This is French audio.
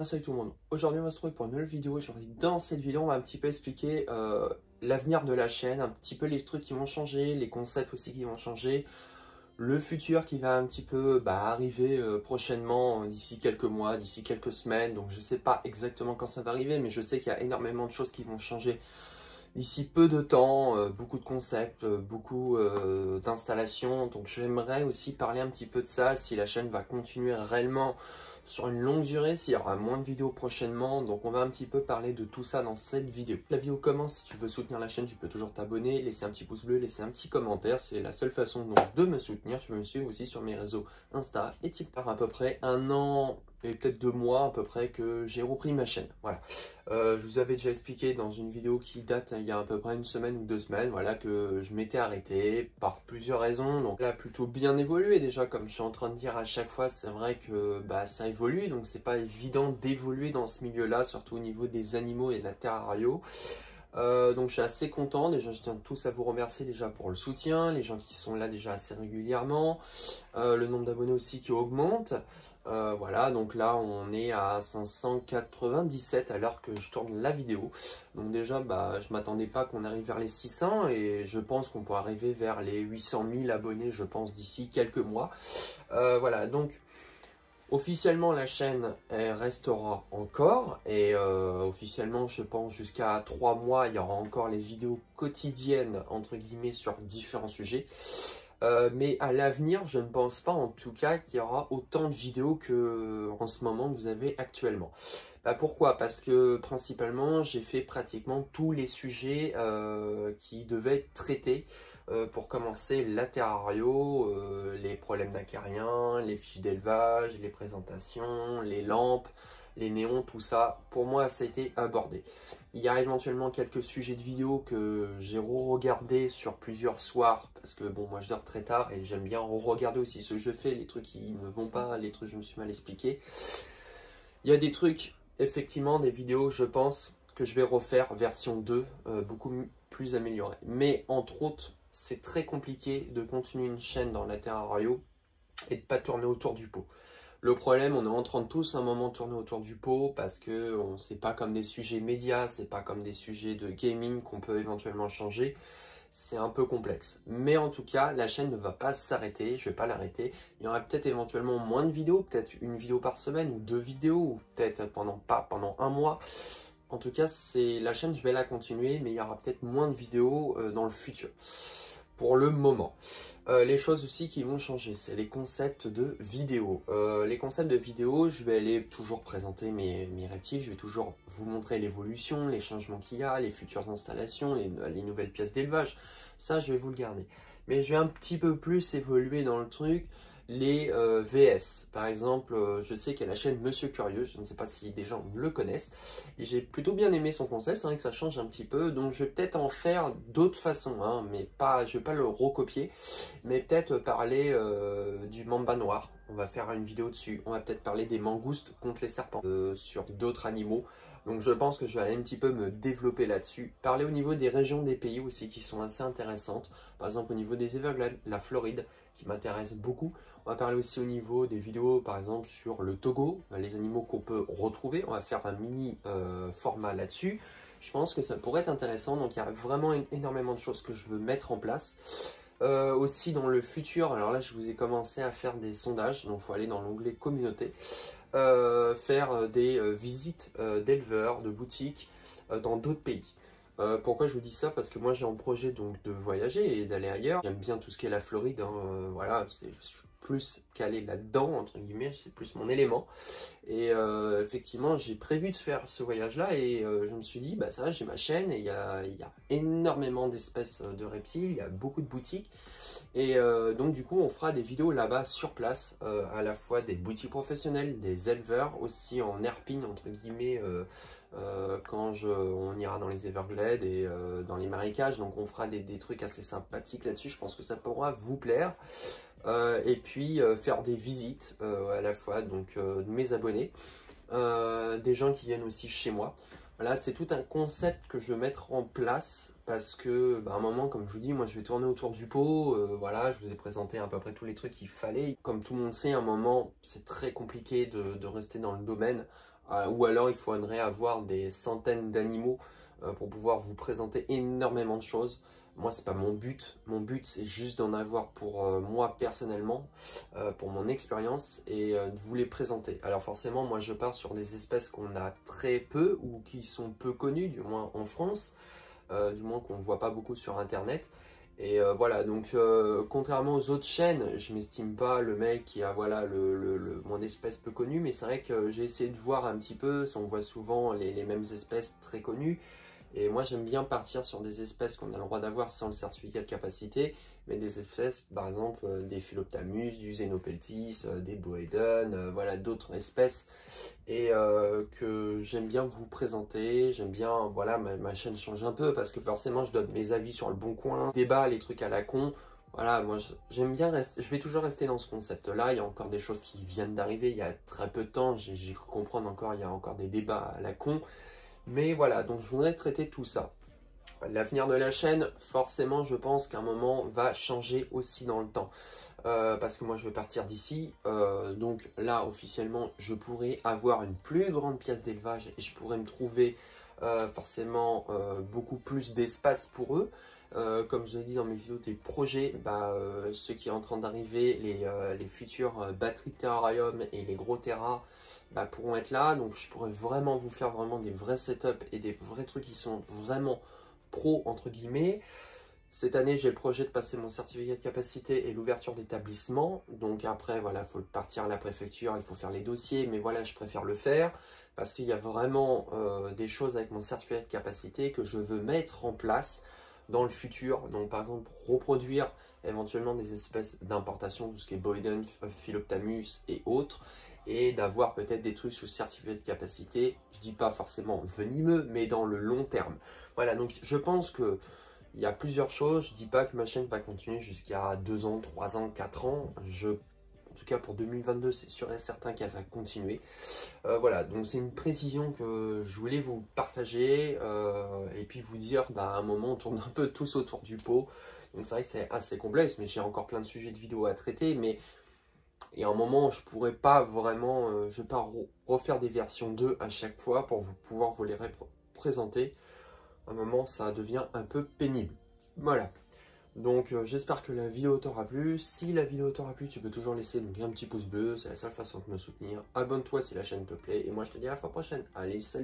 Salut tout le monde, aujourd'hui on va se retrouver pour une nouvelle vidéo. Aujourd'hui dans cette vidéo on va un petit peu expliquer l'avenir de la chaîne, un petit peu les trucs qui vont changer, les concepts aussi qui vont changer, le futur qui va un petit peu arriver prochainement d'ici quelques mois, d'ici quelques semaines. Donc je sais pas exactement quand ça va arriver, mais je sais qu'il y a énormément de choses qui vont changer d'ici peu de temps, beaucoup de concepts, beaucoup d'installations. Donc j'aimerais aussi parler un petit peu de ça, si la chaîne va continuer réellement sur une longue durée, s'il y aura moins de vidéos prochainement. Donc on va un petit peu parler de tout ça dans cette vidéo. La vidéo commence, si tu veux soutenir la chaîne, tu peux toujours t'abonner, laisser un petit pouce bleu, laisser un petit commentaire. C'est la seule façon donc de me soutenir. Tu peux me suivre aussi sur mes réseaux Insta et TikTok. À peu près 1 an et peut-être 2 mois à peu près que j'ai repris ma chaîne. Voilà. Je vous avais déjà expliqué dans une vidéo qui date il y a à peu près 1 semaine ou 2 semaines, voilà, que je m'étais arrêté par plusieurs raisons. Donc là, plutôt bien évolué déjà, comme je suis en train de dire à chaque fois. C'est vrai que ça évolue, donc c'est pas évident d'évoluer dans ce milieu-là, surtout au niveau des animaux et de la terrario. Donc je suis assez content. Déjà, je tiens tous à vous remercier déjà pour le soutien, les gens qui sont là déjà assez régulièrement, le nombre d'abonnés aussi qui augmente. Voilà, donc là on est à 597 à l'heure que je tourne la vidéo. Donc déjà, je m'attendais pas qu'on arrive vers les 600 et je pense qu'on peut arriver vers les 800 000 abonnés, je pense, d'ici quelques mois. Voilà, donc officiellement la chaîne elle restera encore et officiellement je pense jusqu'à 3 mois il y aura encore les vidéos quotidiennes entre guillemets sur différents sujets. Mais à l'avenir, je ne pense pas en tout cas qu'il y aura autant de vidéos que en ce moment que vous avez actuellement. Pourquoi? Parce que principalement, j'ai fait pratiquement tous les sujets qui devaient être traités. Pour commencer, la terrario, les problèmes d'acariens, les fiches d'élevage, les présentations, les lampes, les néons, tout ça, pour moi, ça a été abordé. Il y a éventuellement quelques sujets de vidéo que j'ai re-regardé sur plusieurs soirs, parce que bon, moi je dors très tard et j'aime bien re-regarder aussi ce que je fais, les trucs qui ne vont pas, les trucs que je me suis mal expliqué. Il y a des trucs, effectivement, des vidéos, je pense, que je vais refaire version 2, beaucoup plus améliorée. Mais entre autres, c'est très compliqué de continuer une chaîne dans la terrario et de ne pas tourner autour du pot. Le problème, on est en train de tous à un moment tourner autour du pot parce que c'est pas comme des sujets médias, c'est pas comme des sujets de gaming qu'on peut éventuellement changer. C'est un peu complexe. Mais en tout cas, la chaîne ne va pas s'arrêter, je vais pas l'arrêter. Il y aura peut-être éventuellement moins de vidéos, peut-être une vidéo par semaine ou 2 vidéos, ou peut-être pendant 1 mois. En tout cas, la chaîne, je vais la continuer, mais il y aura peut-être moins de vidéos dans le futur. Pour le moment. Les choses aussi qui vont changer, c'est les concepts de vidéo. Les concepts de vidéo, je vais aller toujours présenter mes reptiles, je vais toujours vous montrer l'évolution, les changements qu'il y a, les futures installations, les nouvelles pièces d'élevage. Ça, je vais vous le garder. Mais je vais un petit peu plus évoluer dans le truc. Les VS, par exemple, je sais qu'il y a la chaîne Monsieur Curieux, je ne sais pas si des gens le connaissent, et j'ai plutôt bien aimé son concept, c'est vrai que ça change un petit peu, donc je vais peut-être en faire d'autres façons, hein, mais pas, je vais pas le recopier, mais peut-être parler du mamba noir, on va faire une vidéo dessus, on va peut-être parler des mangoustes contre les serpents, sur d'autres animaux. Donc je pense que je vais aller un petit peu me développer là-dessus. Parler au niveau des régions des pays aussi qui sont assez intéressantes. Par exemple au niveau des Everglades, la Floride qui m'intéresse beaucoup. On va parler aussi au niveau des vidéos par exemple sur le Togo, les animaux qu'on peut retrouver. On va faire un mini format là-dessus. Je pense que ça pourrait être intéressant. Donc il y a vraiment énormément de choses que je veux mettre en place. Aussi dans le futur, alors là je vous ai commencé à faire des sondages. Donc il faut aller dans l'onglet communauté. Faire des visites d'éleveurs, de boutiques dans d'autres pays. Pourquoi je vous dis ça? Parce que moi j'ai en projet donc de voyager et d'aller ailleurs. J'aime bien tout ce qui est la Floride, hein, voilà, je suis plus calé là-dedans, entre guillemets, c'est plus mon élément. Et effectivement, j'ai prévu de faire ce voyage-là et je me suis dit, ça va, j'ai ma chaîne et il y a énormément d'espèces de reptiles, il y a beaucoup de boutiques. Et donc du coup, on fera des vidéos là-bas sur place, à la fois des boutiques professionnelles, des éleveurs, aussi en herping, entre guillemets, quand on ira dans les Everglades et dans les marécages. Donc on fera des trucs assez sympathiques là-dessus, je pense que ça pourra vous plaire. Et puis faire des visites à la fois donc, de mes abonnés, des gens qui viennent aussi chez moi. Voilà, c'est tout un concept que je vais mettre en place parce que, à un moment, comme je vous dis, moi je vais tourner autour du pot. Voilà, je vous ai présenté à peu près tous les trucs qu'il fallait. Comme tout le monde sait, à un moment, c'est très compliqué de rester dans le domaine. Ou alors il faudrait avoir des centaines d'animaux pour pouvoir vous présenter énormément de choses. Moi, c'est pas mon but. Mon but, c'est juste d'en avoir pour moi personnellement, pour mon expérience et de vous les présenter. Alors forcément, moi, je pars sur des espèces qu'on a très peu ou qui sont peu connues, du moins en France, du moins qu'on ne voit pas beaucoup sur Internet. Et voilà, donc contrairement aux autres chaînes, je m'estime pas le mec qui a voilà, le moins d'espèces peu connues, mais c'est vrai que j'ai essayé de voir un petit peu, si on voit souvent les mêmes espèces très connues. Et moi, j'aime bien partir sur des espèces qu'on a le droit d'avoir sans le certificat de capacité, mais des espèces, par exemple, des Philoptamus, du Xenopeltis, des Boeden, voilà, d'autres espèces, et que j'aime bien vous présenter. J'aime bien, voilà, ma chaîne change un peu, parce que forcément, je donne mes avis sur le bon coin, débat, les trucs à la con. Voilà, moi, j'aime bien rester, je vais toujours rester dans ce concept-là. Il y a encore des choses qui viennent d'arriver, il y a très peu de temps, j'ai cru comprendre encore, il y a encore des débats à la con. Mais voilà, donc je voudrais traiter tout ça. L'avenir de la chaîne, forcément, je pense qu'à un moment, va changer aussi dans le temps. Parce que moi, je vais partir d'ici. Donc là, officiellement, je pourrais avoir une plus grande pièce d'élevage et je pourrais me trouver forcément beaucoup plus d'espace pour eux. Comme je l'ai dit dans mes vidéos des projets, ce qui est en train d'arriver, les futures batteries Terrarium et les gros Terra pourront être là. Donc je pourrais vraiment vous faire vraiment des vrais setups et des vrais trucs qui sont vraiment pro entre guillemets. Cette année, j'ai le projet de passer mon certificat de capacité et l'ouverture d'établissement. Donc après, voilà, il faut partir à la préfecture, il faut faire les dossiers. Mais voilà, je préfère le faire parce qu'il y a vraiment des choses avec mon certificat de capacité que je veux mettre en place dans le futur. Donc par exemple, reproduire éventuellement des espèces d'importation, tout ce qui est Boeden, Philoptamus et autres. Et d'avoir peut-être des trucs sous certificat de capacité. Je dis pas forcément venimeux, mais dans le long terme. Voilà, donc je pense que il y a plusieurs choses. Je dis pas que ma chaîne va continuer jusqu'à 2 ans, 3 ans, 4 ans. En tout cas pour 2022, c'est sûr et certain qu'elle va continuer. Voilà, donc c'est une précision que je voulais vous partager et puis vous dire, à un moment, on tourne un peu tous autour du pot. Donc c'est vrai que c'est assez complexe, mais j'ai encore plein de sujets de vidéos à traiter. Mais et à un moment, je pourrais pas vraiment, je vais pas refaire des versions 2 à chaque fois pour pouvoir vous les présenter. À un moment, ça devient un peu pénible. Voilà. Donc j'espère que la vidéo t'aura plu. Si la vidéo t'aura plu, tu peux toujours laisser donc, un petit pouce bleu. C'est la seule façon de me soutenir. Abonne-toi si la chaîne te plaît. Et moi, je te dis à la fois prochaine. Allez, salut!